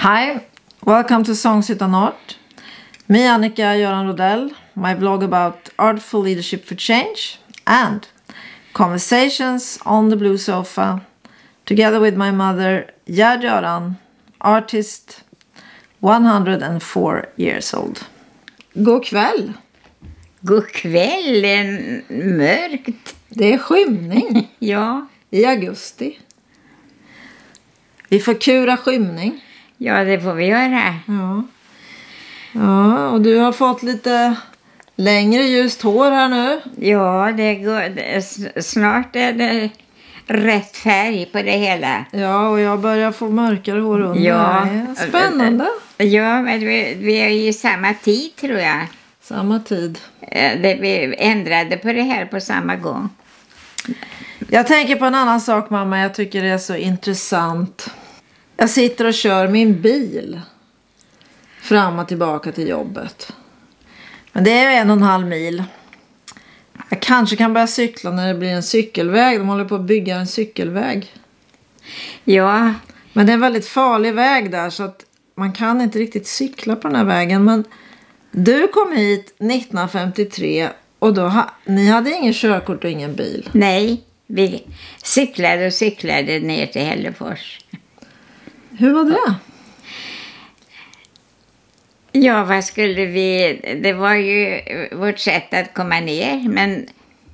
Hi, welcome to Songs Utan Art. Me, Annika Göran Rodell, my blog about artful leadership for change and conversations on the blue sofa together with my mother, Gerd Göran, artist, 104 years old. God kväll. God kväll, det är mörkt. Det är skymning. Ja. I augusti. Vi får kura skymning. Ja, det får vi göra. Ja, och du har fått lite längre ljust hår här nu. Ja, snart är det rätt färg på det hela. Ja, och jag börjar få mörkare hår under. Ja. Spännande. Ja, men vi är i samma tid tror jag. Samma tid. Vi ändrade på det här på samma gång. Jag tänker på en annan sak, mamma. Jag tycker det är så intressant. Jag sitter och kör min bil fram och tillbaka till jobbet. Men det är 1,5 mil. Jag kanske kan börja cykla när det blir en cykelväg. De håller på att bygga en cykelväg. Ja. Men det är en väldigt farlig väg där så att man kan inte riktigt cykla på den här vägen. Men du kom hit 1953 och ni hade ingen körkort och ingen bil. Nej, vi cyklade ner till Hällefors. Hur var det? Ja, vad skulle vi... Det var ju vårt sätt att komma ner. Men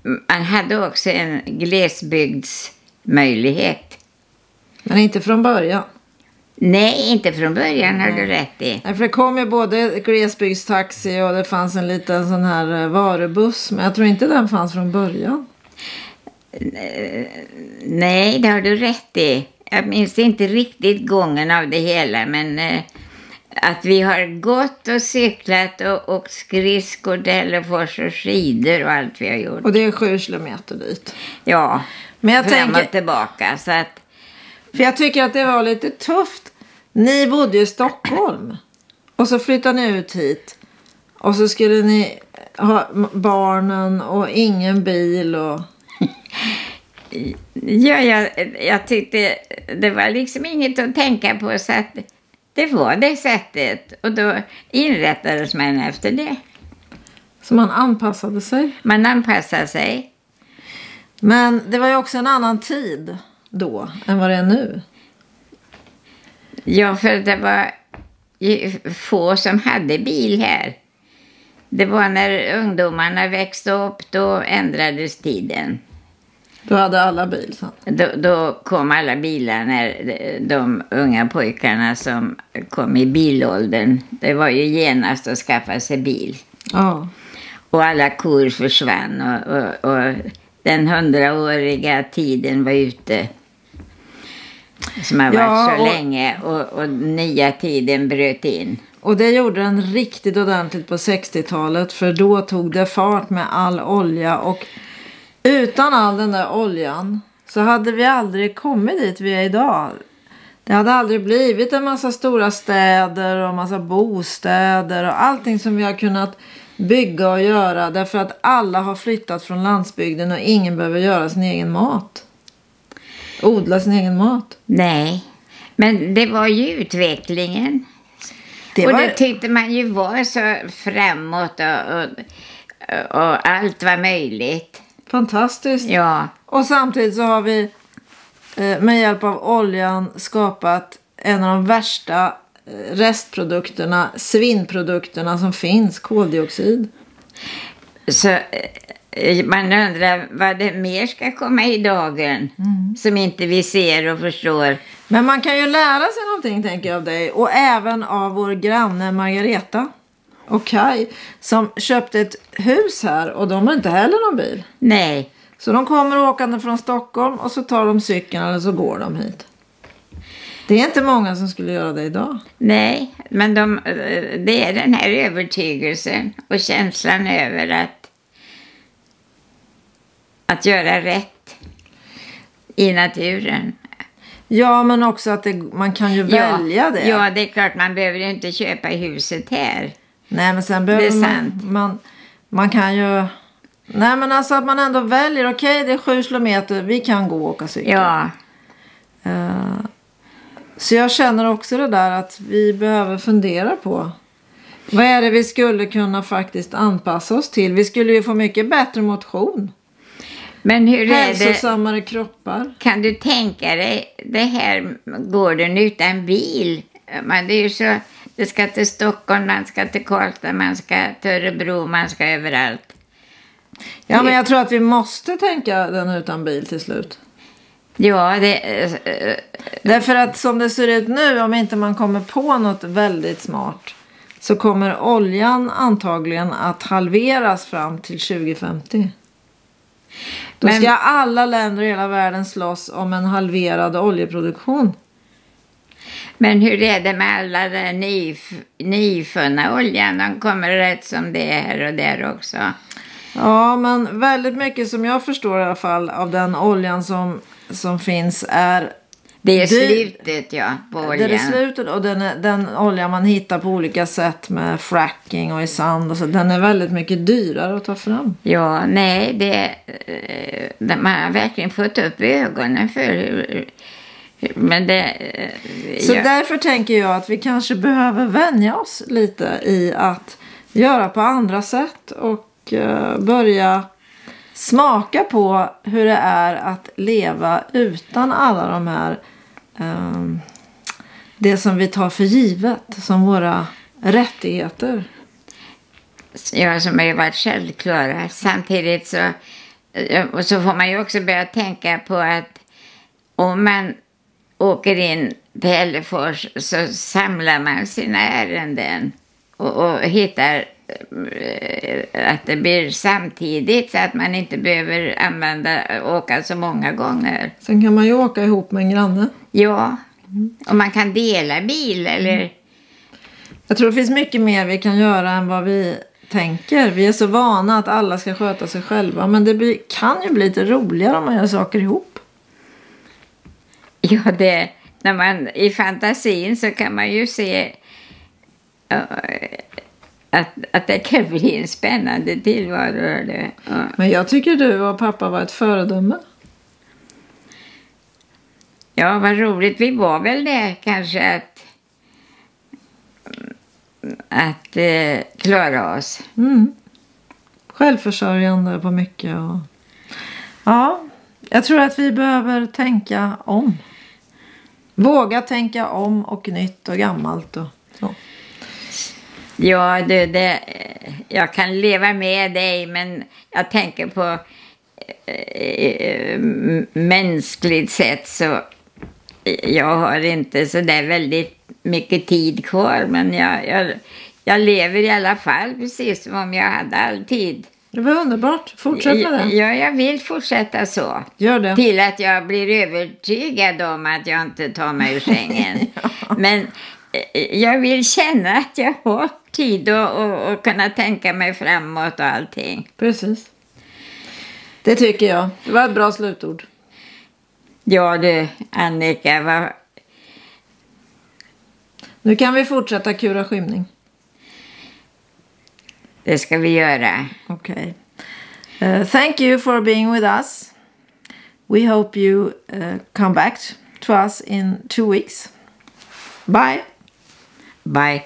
man hade också en glesbygdsmöjlighet. Men inte från början? Nej, inte från början har du rätt i. Nej, för det kom ju både glesbygdstaxi och det fanns en liten sån här varubuss. Men jag tror inte den fanns från början. Nej, det har du rätt i. Jag minns inte riktigt gången av det hela, men att vi har gått och cyklat och skridskor till Hällefors och skidor och allt vi har gjort. Och det är 7 kilometer dit. Ja, men jag fram och tillbaka. Så att... För jag tycker att det var lite tufft. Ni bodde i Stockholm och så flyttade ni ut hit. Och så skulle ni ha barnen och ingen bil och... Ja, jag tyckte det var liksom inget att tänka på så att det var det sättet. Och då inrättades man efter det. Så man anpassade sig? Man anpassade sig. Men det var ju också en annan tid då än vad det är nu. Ja, för det var få som hade bil här. Det var när ungdomarna växte upp, då ändrades tiden. Då hade alla bil sen. Då kom alla bilar när de unga pojkarna som kom i bilåldern. Det var ju genast att skaffa sig bil. Ja. Och alla kor försvann och den 100-åriga tiden var ute. Som har varit så länge och nya tiden bröt in. Och det gjorde den riktigt ordentligt på 60-talet. För då tog det fart med all olja och... Utan all den där oljan så hade vi aldrig kommit dit vi är idag. Det hade aldrig blivit en massa stora städer och massa bostäder och allting som vi har kunnat bygga och göra. Därför att alla har flyttat från landsbygden och ingen behöver göra sin egen mat. Odla sin egen mat. Nej, men det var ju utvecklingen. Det tyckte man ju var så framåt och allt var möjligt. Fantastiskt. Ja. Och samtidigt så har vi med hjälp av oljan skapat en av de värsta restprodukterna, svinnprodukterna som finns, koldioxid. Så man undrar vad det mer ska komma i dagen som inte vi ser och förstår. Men man kan ju lära sig någonting, tänker jag, av dig. Och även av vår granne Margareta och Kai som köpte ett hus här och de har inte heller någon bil. Nej. Så de kommer åkande från Stockholm och så tar de cykeln eller så går de hit. Det är inte många som skulle göra det idag. Nej, men det är den här övertygelsen och känslan över att göra rätt i naturen. Ja, men också att man kan ju välja det. Ja, det är klart, man behöver ju inte köpa huset här. Nej, men sen behöver man kan ju... Nej, men alltså att man ändå väljer, okej, det är 7 kilometer, vi kan gå och åka cykel. Ja. Så jag känner också det där att vi behöver fundera på vad är det vi skulle kunna faktiskt anpassa oss till. Vi skulle ju få mycket bättre motion. Men hur är det? Hälsosammare kroppar. Kan du tänka dig det här gården utan bil? Men det är ju så, det ska till Stockholm, man ska till Karlstad, man ska till Örebro, man ska överallt. Ja, men jag tror att vi måste tänka den utan bil till slut. Ja, Därför att som det ser ut nu, om inte man kommer på något väldigt smart, så kommer oljan antagligen att halveras fram till 2050. Då ska alla länder i hela världen slåss om en halverad oljeproduktion. Men hur är det med alla den nyfunna oljan? De kommer rätt som det är här och där också. Ja, men väldigt mycket som jag förstår i alla fall av den oljan som finns är... Det är slutet, på oljan. Det är slutet, och den olja man hittar på olika sätt med fracking och i sand och så. Den är väldigt mycket dyrare att ta fram. Ja, nej, man har verkligen fått upp ögonen för men så därför tänker jag att vi kanske behöver vänja oss lite i att göra på andra sätt och börja smaka på hur det är att leva utan alla de här det som vi tar för givet som våra rättigheter. Ja, som har ju varit självklara. Samtidigt så får man ju också börja tänka på att om man åker in på Hällefors så samlar man sina ärenden och hittar att det blir samtidigt så att man inte behöver åka så många gånger. Sen kan man ju åka ihop med en granne. Ja, och man kan dela bil eller... Jag tror det finns mycket mer vi kan göra än vad vi tänker. Vi är så vana att alla ska sköta sig själva, men det kan ju bli lite roligare om man gör saker ihop. Ja, när man i fantasin så kan man ju se att det kan bli en spännande tillvaro. Ja. Men jag tycker du och pappa var ett föredöme. Ja, vad roligt. Vi var väl det kanske att klara oss. Självförsörjande på mycket. Ja, jag tror att vi behöver tänka om. Våga tänka om och nytt och gammalt och så. Ja, jag kan leva med dig, men jag tänker på mänskligt sett så jag har inte så där väldigt mycket tid kvar, men jag lever i alla fall precis som om jag hade all tid. Det var underbart. Fortsätt med det. Ja, jag vill fortsätta så. Gör det. Till att jag blir övertygad om att jag inte tar mig ur sängen. Ja. Men jag vill känna att jag har tid och kunna tänka mig framåt och allting. Precis. Det tycker jag. Det var ett bra slutord. Ja du, Annika, Nu kan vi fortsätta kura skymning. Det ska vi göra. Okay. Thank you for being with us. We hope you come back to us in 2 weeks. Bye. Bye.